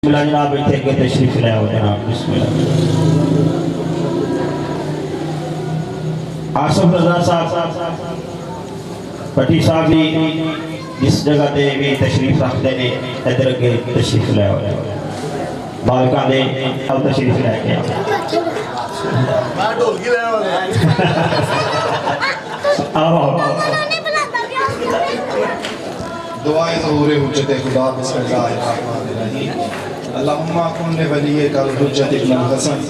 اللہ جناب اتنے کے تشریف لے آؤ جناب بسم اللہ۔ آصف رضا صاحب پٹی صاحب بھی جس جگہ دے بھی تشریف رکھ دینے ادھر کے تشریف لے آؤ بالکہ دے اب تشریف لے کے آؤ دعائیں ظہور حجت خدا بسم اللہ الرحمن الرحیم اللہم کن لولیک الحجت ابن الحسن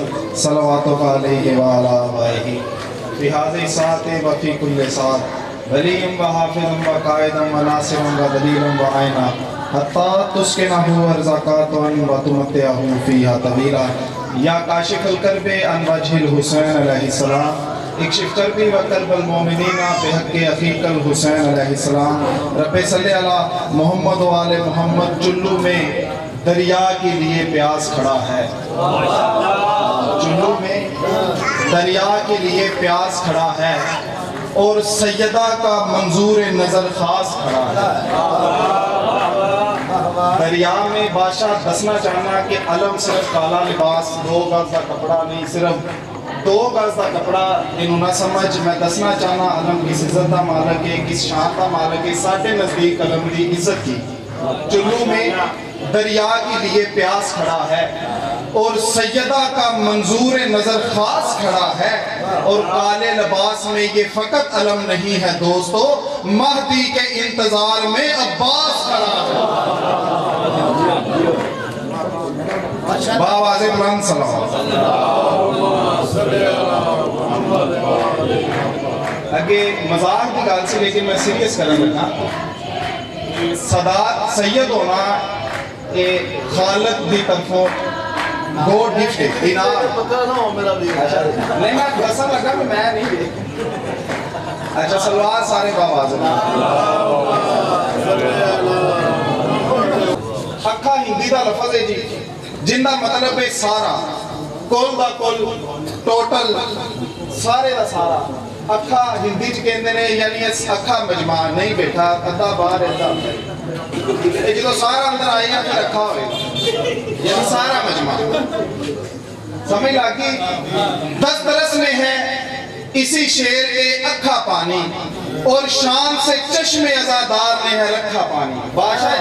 صلواتک علیہ وعلا آبائہ فی حاضر ساعت و فی کل ساعت ولیم و حافظ و قائدم و ناصرم و دلیلم و آئینہ حتی تسکنہو ارزاقاتن و تمتعہو فیہا طویلہ یا کاشف الکرب ان وجہ الحسین علیہ السلام اکشف کربی و قلب المومنین بحق اخیق الحسین علیہ السلام رب صلی اللہ محمد و آل محمد چلو میں دریا کے لیے پیاس کھڑا ہے چلو میں دریا کے لیے پیاس کھڑا ہے اور سیدہ کا منظور نظر خاص کھڑا ہے دریا میں بادشاہ دسنا چاہنا کہ علم صرف کالا لباس 2 گز کا کپڑا نہیں صرف 2 گز کا کپڑا انہوں نہ سمجھ میں دسنا چاہنا علم کس عزت کا مالک ہے کس شان کا مالک ہے ساڑھے نزدیک علم دی عزت کی چلو میں دریا کے لیے پیاس کھڑا ہے اور سیدہ کا منظور نظر خاص کھڑا ہے اور کالے لباس میں یہ فقط علم نہیں ہے دوستو مہدی کے انتظار میں عباس کھڑا ہے باواز بلند صلوات اگے مذاق کی گال سے لیکن میں سیریس کرنے لگا صدات سید ہونا خالق دی طرفوں گو ڈفٹ انعام نہیں میں قسم لگا کہ میں نہیں دے اچھا سلوات سارے باواز اکھا ہندی دا لفظ ہے جی جن دا مطلب ہے سارا کل دا کل ٹوٹل سارے دا سارا اکھا ہندی چ کہندے نے یعنی اکھا مجمع نہیں بیٹھا ادھا باہر ادھا جدو سارا اندر آئے گا پھر اکھا ہوئے گا یعنی سارا مجمع سمجھ لگی دسترس میں ہے اسی شعر کے اکھا پانی اور شان سے چشم ازادار نے ہے رکھا پانی بادشاہ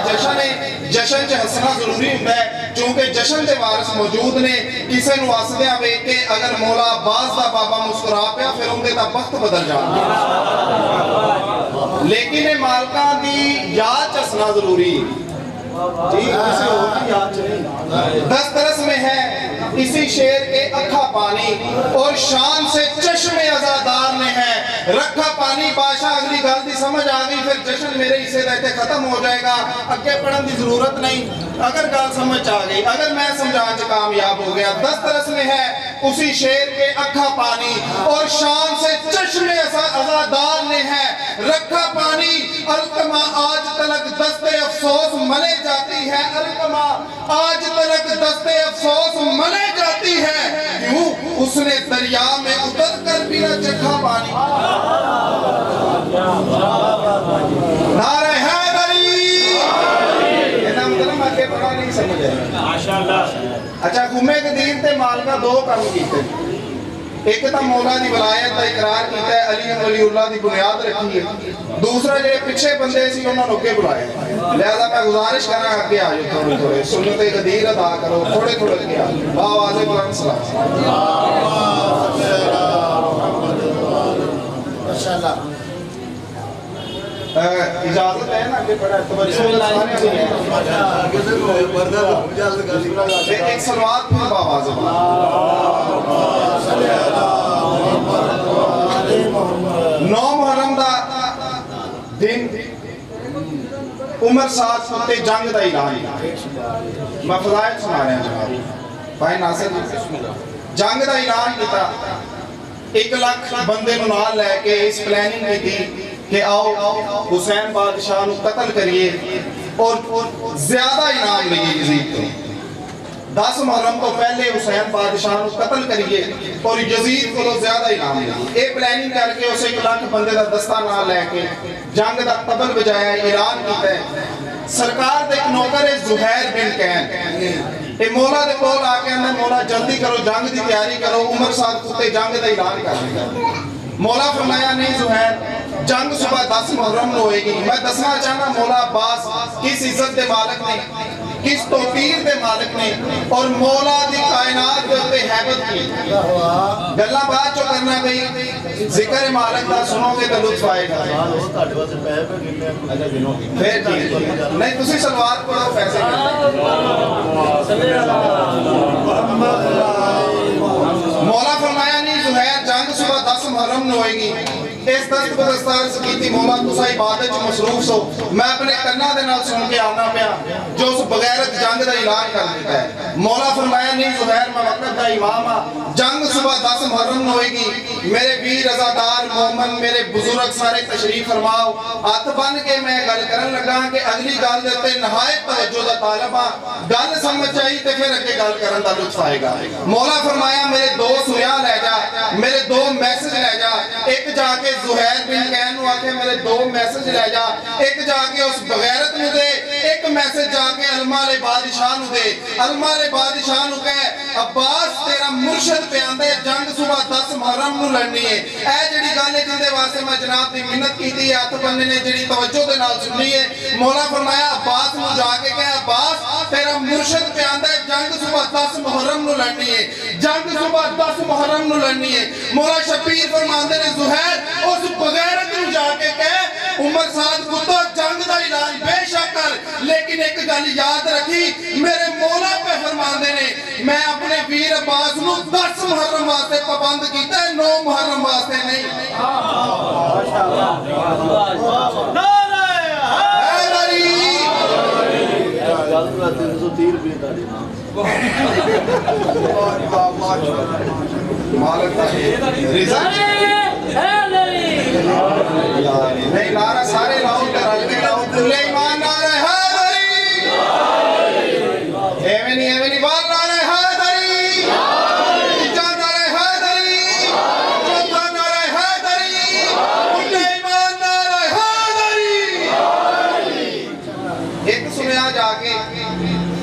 جشن چ ہسنا ضروری ہوتا ہے چونکہ جشن دے وارث موجود نے کسے نو واسدیاں ویکھ کے اگر مولا عباس دا بابا مسکرا پیا پھر ان دے دا وقت بدل جانا لیکن مالکاں دی یاد چسنا ضروری دسترس میں ہے اسی شعر کے اکھا پانی اور شان سے چشم ازادار نے ہے رکھا پانی بادشاہ اگلی گل دی سمجھ آگئی پھر جشن میرے اسے رہتے ختم ہو جائے گا اگے پڑھن دی ضرورت نہیں اگر گل سمجھ آگئی اگر میں سمجھان سے کامیاب ہو گیا دسترس میں ہے اسی شعر کے اکھا پانی اور شان سے چشم ازادار نے ہے رکھا پانی الکما آج تلک دست افسوس ملے جاتی ہے الکما آج تلک دست افسوس ملے جاتی ہے کیوں اس نے دریا میں اتر کر بھی نہ چکھا پانی نعرہ حیدری یہ نام دلم آگے پڑھا نہیں سمجھے اچھا گھومے کے دین تے مالکہ 2 کام کیتے ایک تا مولا دی ولایت دا اقرار کیتا ہے علی ولی اللہ دی بنیاد رکھی ہے دوسرا جڑے پیچھے بندے سی انہاں نوں اگے بلایا لہذا میں گزارش کراں اگے آ جاؤ تھوڑے تھوڑے سنت غدیر ادا کرو تھوڑے تھوڑے اگے آ جاؤ باواز بلند سلام ماشاءاللہ اجازت ہے نا کہ بڑا بسم اللہ ایک سلوات پھر باواز نو محرم دا دن عمر ساتھ سنتے جنگ دا اعلان میں فضائل سنا رہے ہیں جناب بھائی ناصر جنگ دا اعلان کیتا 1 لاکھ بندے نو نال لے کے اس پلاننگ کی تھی کہ آؤ حسین بادشاہ نو قتل کریے اور زیادہ انعام لئیے یزید کو 10 محرم کو پہلے حسین بادشاہ نو قتل کریے اور یزید کو زیادہ انعام لئیے اے پلاننگ کر کے اسے 1 لاکھ بندے دا دستہ نہ لے کے جنگ دا طبل بجایا اعلان کیتا ہے سرکار دے ایک نوکر ہے زہیر بن کین یہ مولا دے کول آ کے اندر مولا جلدی کرو جنگ دی تیاری کرو عمر ساتھ کتے جنگ دا اعلان کر دیا مولا فرمایا نہیں زہیر جنگ صبح 10 محرم نو ہوئے گی میں دسنا چاہنا مولا عباس کس عزت دے مالک نے کس توقیر دے مالک نے اور مولا دی کائنات دے ہوتے حیبت کی گلہ بات جو کرنا بھئی ذکر مالک دا سنو گے تو لطف آئے گا پھر ٹھیک نہیں تسی سلوات پڑھو پیسے مولا فرمایا نہیں زہیر جنگ صبح 10 محرم نو ہوئے گی اس دست بدستار سکیتی مولا تسا عبادت جو مصروف سو میں اپنے کنہ دے نال سن کے آنا پیا جو اس بغیرت جنگ دا اعلان کر دیتا ہے مولا فرمایا نہیں زہیر میں وقت دا امام ہاں جنگ صبح 10 محرم نو ہوئے گی میرے ویر عزادار مومن میرے بزرگ سارے تشریف فرماؤ ہاتھ بن کے میں گل کرن لگا کہ اگلی گل دیتے نہایت توجہ دا طالبہ گل سمجھ آئی تے پھر اگے گل کرن دا لطف آئے گا مولا فرمایا میرے 2 سنیا لے جا میرے 2 میسج لے جا ایک جا کے زہیر بن کہنو آکے میرے 2 میسج لے جا ایک جا کے اس بغیرت نو دے ایک میسج جا کے علماء بادشاہ نو دے علماء بادشاہ نو کہے عباس تیرا مرشد پہ آندے جنگ صبح 10 محرم نو لڑنی ہے اے جڑی گالے جندے واسے میں جناب دی منت کی تھی ہاتھ بننے نے جڑی توجہ دے نال سننی ہے مولا فرمایا عباس نو جا کے کہے عباس تیرا مرشد پہ آندے جنگ صبح 10 محرم نو لڑنی ہے جنگ صبح 10 محرم نو لڑنی ہے مولا شبیر فرماندے نے زہیر اس بغیرت نو جا کے کہے عمر سعد کتو جنگ دا اعلان بے شک کر لیکن ایک گل یاد رکھی میرے مولا پہ فرماندے نے میں اپنے ویر عباس نو 10 محرم واسطے پابند کیتا ہے 9 محرم واسطے نہیں مالک رزق نہیں نعرہ سارے لاؤ کرال کے لاؤ کلے ایمان نعرہ حیدری ایوینی بار نعرہ حیدری تیجا نعرہ حیدری چوتھا نعرہ حیدری کلے ایمان نعرہ حیدری ایک سنیا جا کے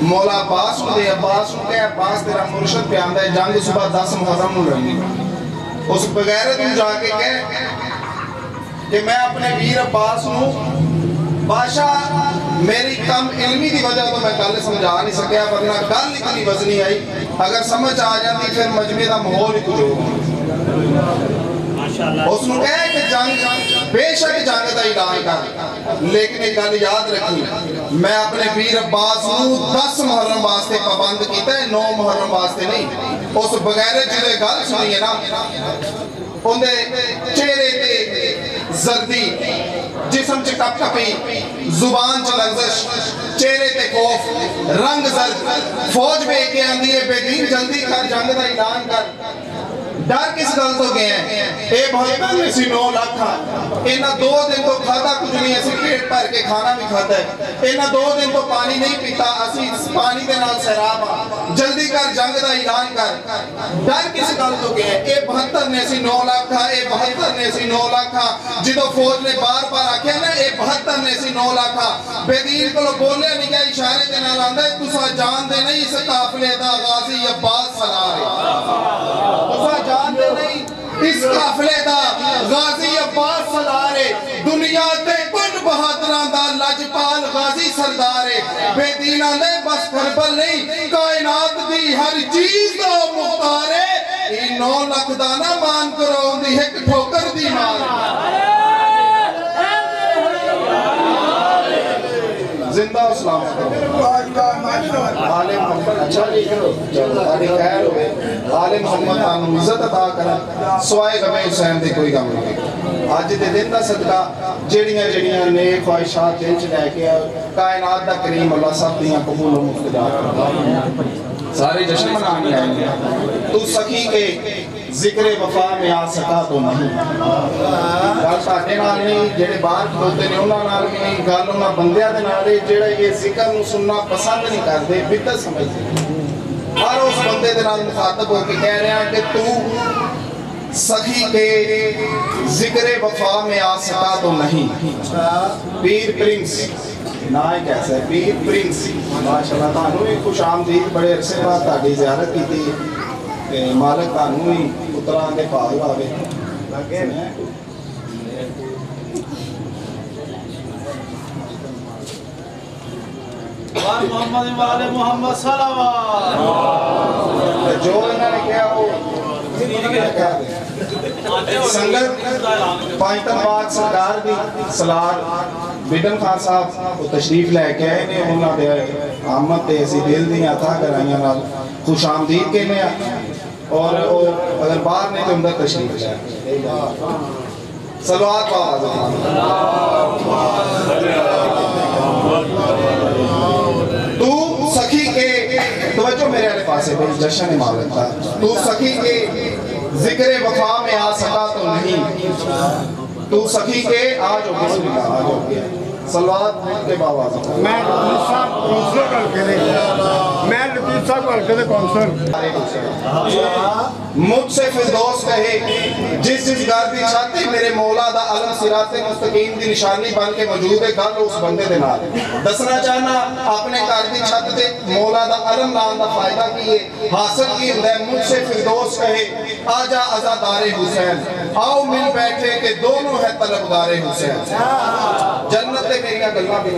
مولا عباس کو دے عباس کو کہے عباس تیرا مرشد پہ آندہ ہے جنگ صبح 10 محرم نو لڑنی اس بغیرت نو جا کے کہے کہ میں اپنے ویر عباس نو بادشاہ میری کم علمی دی وجہ تو میں گل سمجھا نہیں سکیا ورنہ گل اتنی وزنی آئی اگر سمجھ آ جاتی پھر مجمع دا ماحول ہی کچھ ہوگا اس نے کہا کہ جنگ بے شک جنگ دا اعلان کر لیکن ایک گل یاد رکھی میں اپنے ویر عباس نو 10 محرم واسطے پابند کیتا ہے 9 محرم واسطے نہیں اس بغیر جدے گل سنی ہے نا اندھے چہرے تے زردی جسم چ کپ کپی زبان چ لغزش چہرے تے خوف رنگ زرد فوج بے کے آندھی ہے بے دین جلدی کر جنگ دا اعلان کر ڈر کس گل تو گئے ہیں اے بہتر میں سی 9 لاکھ تھا انہا 2 دن تو کھاتا کچھ نہیں ایسی پیٹ پر کے کھانا بھی کھاتا ہے انہا 2 دن تو پانی نہیں پیتا اسی پانی دے نال سیراب جلدی کر جنگ دا اعلان کر ڈر کس گل تو گئے ہیں اے 72 نے سی 9 لاکھ تھا اے 72 نے سی 9 لاکھ تھا جدو فوج نے بار بار آکھیا نا اے 72 نے سی 9 لاکھ تھا بے دین کو لو بولے نہیں گیا اشارے دے نال آندہ ہے تسا جان دے نہیں اس قافلے دا غازی عباس سلارے تسا جان دے نہیں اس قافلے دا غازی عباس سلارے دنیا تے کن بہادران دا لجپال غازی سردارے بے دینہ نے بس کربل نہیں کائنات دی ہر چیز دا مختارے ای 9 لاکھ دانا مان کرو دی ایک ٹھوکر دی مار زندہ اسلام آل محمد اچھا آلی خیر ہوئے آل محمد آنو عزت عطا کرا سوائے غم حسین دے کوئی غم نہیں آج دے دن دا صدقہ جڑیاں نیک خواہشات دل چلائے کے کائنات دا کریم اللہ سب دیاں قبول و مقتدہ سارے جشن منانی آئیں گے تو سخی کے ذکر وفا میں آ سکا تو نہیں گل ساڈے نال نہیں جڑے باہر کھلوتے نے انہاں نال بھی نہیں گل انہاں بندیاں دے نال جڑے یہ ذکر نو سننا پسند نہیں کرتے بدعت سمجھتے ہر اس بندے دے نال مخاطب ہو کے کہہ رہے ہیں کہ تو سخی کے ذکر وفا میں آ سکا تو نہیں پیر پرنس نا ہی کیسے پیر پرنس ماشاءاللہ تانوں بھی خوش آمدید بڑے عرصے بعد تہاڈی زیارت کیتی تے مالک تانوں بھی پتراں دے بھاگ لاوے محمد والے محمد صلوات جو انہوں نے کیا وہ سنگت پانچتن باغ سرکار دی سلار بیڈن خان صاحب وہ تشریف لے کے آئے نے انہوں نے آمد تے اسی دل دی عطا کرائیاں نال خوش آمدید کے لئے اور اگر باہر نے تو اندر تشریف لے صلوات آواز تو سخی کے توجہ میرے علیہ پاس ہے بھئی جشن مالک تھا تو سخی کے ذکر وفا میں آ سکا تو نہیں تو سخی کے آج ہو بسم اللہ آج ہو گیا صلوات کے باواز میں لطیف صاحب کونسلر کر کے دے کونسلر مجھ سے فردوس کہے جس گھر دی چھاتی میرے مولا دا علم صراط مستقیم دی نشانی بن کے موجود ہے گل اس بندے دے نال دسنا چاہنا اپنے گھر دی چھت تے مولا دا علم نام دا فائدہ کیے حاصل کی ہوندا ہے مجھ سے فردوس کہے آجا عزادار حسین آؤ مل بیٹھے کہ دونوں ہے طلبگار حسین جنت تے میری گلاں بھی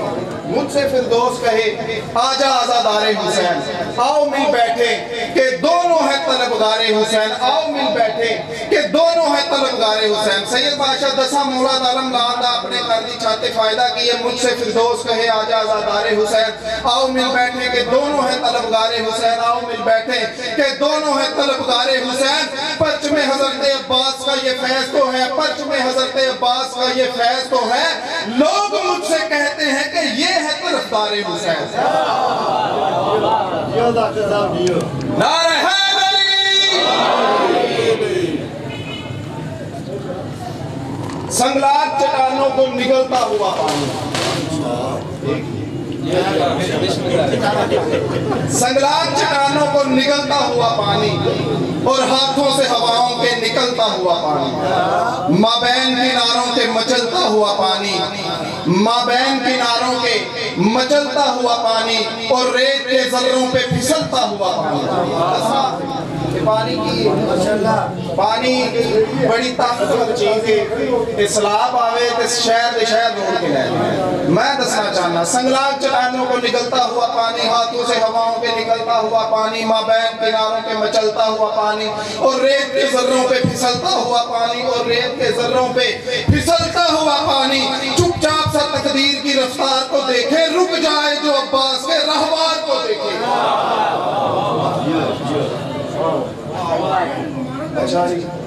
مجھ سے فردوس کہے آجا عزادار حسین آؤ مل بیٹھے کہ دونوں ہے طلبگار حسین آؤ مل بیٹھے کہ دونوں ہے طلبگار حسین سید بادشاہ دسا مولا عالم لاندہ اپنے کردی چاہتے فائدہ کیے مجھ سے فردوس کہے آجا عزادار حسین آؤ مل بیٹھے کہ دونوں ہے طلبگار حسین آؤ مل بیٹھے کہ دونوں ہے طلبگار حسین پرچم حضرت عباس کا یہ فیض تو ہے پرچم حضرت عباس کا یہ فیض تو ہے لوگ مجھ سے کہتے ہیں کہ یہ ہے طرفدار حسین نعرہ حیدری سنگلاگ چٹانوں کو نگلتا ہوا پانی سنگلاگ چٹانوں کو نگلتا ہوا پانی اور ہاتھوں سے ہواؤں کے نکلتا ہوا پانی مابین کناروں کے مچلتا ہوا پانی مابین کناروں کے مچلتا ہوا پانی اور ریت کے ذروں پہ پھسلتا ہوا پانی پانی کی پانی بڑی طاقتور چیز ہے اسلاب آوے تے شہر روڑ کے لائے میں دسنا چاہنا سنگلاگ چٹانوں کو نکلتا ہوا پانی ہاتھوں سے ہواؤں کے نکلتا ہوا پانی مابین کناروں کے مچلتا ہوا پانی اور ریت کے ذروں پہ پھسلتا ہوا پانی اور ریت کے ذروں پہ پھسلتا ہوا پانی چپ چاپ سا تقدیر کی رفتار کو دیکھے رک جائے جو عباس کے رہوار کو دیکھے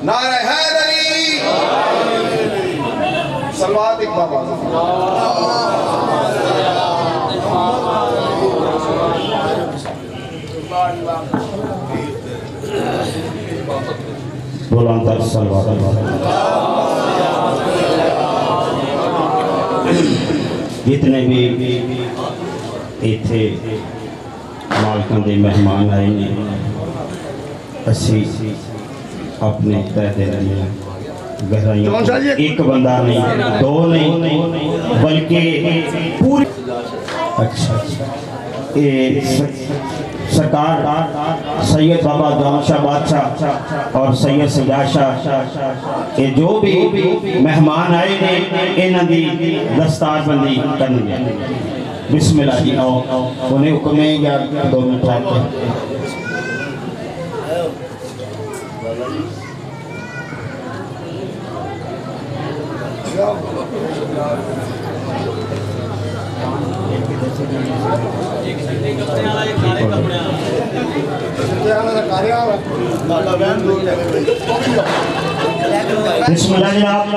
نعرہ حیدری صلوات اقبال بلند تر صلوات جتنے بھی ایتھے مالکاں دے مہمان آئے نے اسی اپنے تہدے رہے ہیں گہرائیوں ایک بندہ نہیں دو نہیں بلکہ پوری اچھا سرکار سید بابا جان شاہ بادشاہ اور سید سجاد شاہ یہ جو بھی مہمان آئے نے انہاں دی دستار بندی کرنی ہے بسم اللہ جی آؤ انہیں حکم ہے یا 2 منٹ رہتے ہیں بسم اللہ جناب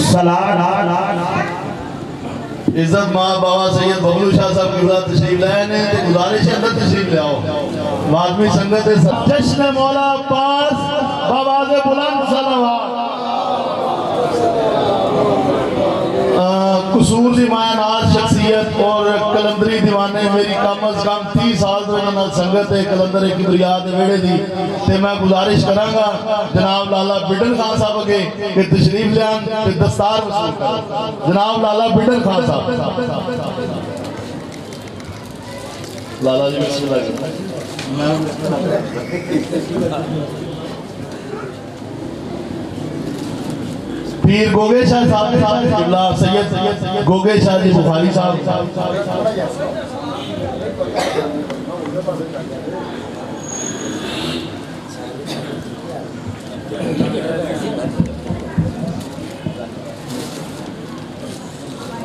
سلام عزت ماں بابا سید ببلو شاہ صاحب کی ذات تشریف لائے نے تو گزارش ہے اندر تشریف لے آؤ واضمی سنگت جشن مولا عباس بابا دے بلند صلوات قصور دی مایا ناز شخصیت اور کلندری دیوانے میری کم از کم 30 سال تو انہوں نے سنگت ہے کلندر کبریا دے ویڑے دی تے میں گزارش کراں گا جناب لالا بڈن خان صاحب اگے کہ تشریف لیان تے دستار وصول کریں جناب لالا بڈن خان صاحب لالا جی بسم اللہ پیر گوگے شاہ صاحب سید گوگے شاہ جی بخاری صاحب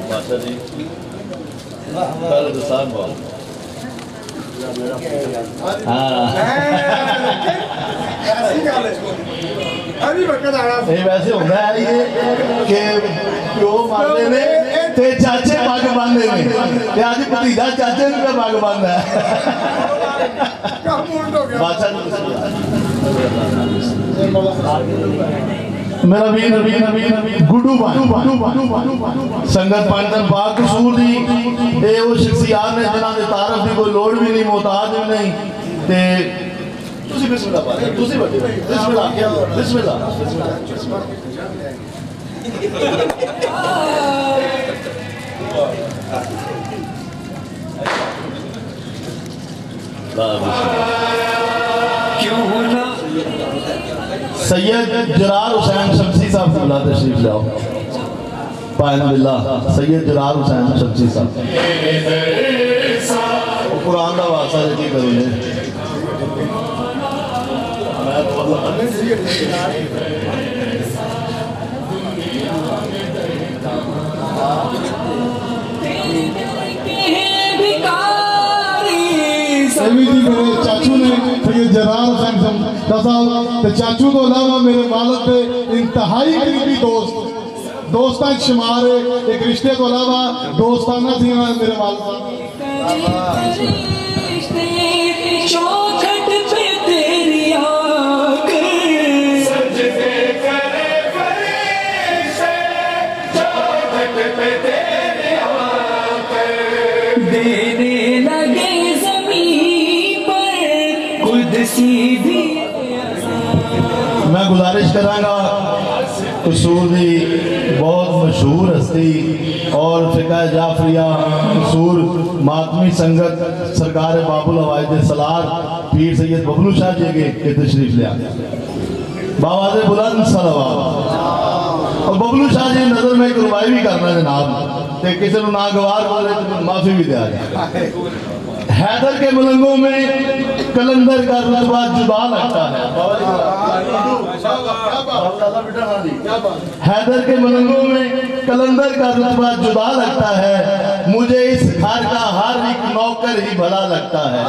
بادشاہ جی پہلے دستان بول ویسے ہوتا ہے یہ کہ پیو مارنے نے تے چاچے پاگ باندھے نے آج بھتیجا چاچے نے پاگ باندھا ہے میرا ویر گڈو بھائی سنگت پانچن پاک قصور دی اے وہ شخصیات نے جنہاں دے تعارف دی کوئی لوڑ بھی نہیں محتاج بھی نہیں تے تسی بسم اللہ پڑھیں تسی بڑھیں بسم اللہ بسم اللہ سید جرار حسین شمسی صاحب سے اللہ تشریف لے آؤ پائن باللہ سید جرار حسین شمسی صاحب قرآن دا واسطہ جی کرو لے چاچو نے سید جرار حسین صاحب چاچو تو علاوہ میرے والد کے انتہائی قریبی دوستان شمار ہے ایک رشتے تو علاوہ دوستانہ تھی میرے والد چوکھٹ پہ تیری آنکھ سجدے کرے فرشتے چوکھٹ پہ تیری آنکھ دینے لگے زمین پر قدسی بھی میں گزارش کراں گا قصور دی بہت مشہور ہستی اور فقہ جعفریہ قصور ماتمی سنگت سرکار باب الحوائج سلار پیر سید ببلو شاہ جی کے تشریف لیا بآواز بلند صلوات اور ببلو شاہ جی نظر میں ایک ربائی بھی کرنا ہے جناب کہ کسی نے ناگوار بولے تو معافی بھی دیا جائے حیدر کے ملنگوں میں کلندر کا رتبہ جدا لگتا ہے حیدر کے ملنگوں میں کلندر کا رتبہ جدا لگتا ہے مجھے اس گھر کا ہر ایک نوکر ہی بھلا لگتا ہے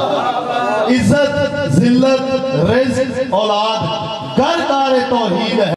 عزت ذلت رزق اولاد گھر کار توحید ہے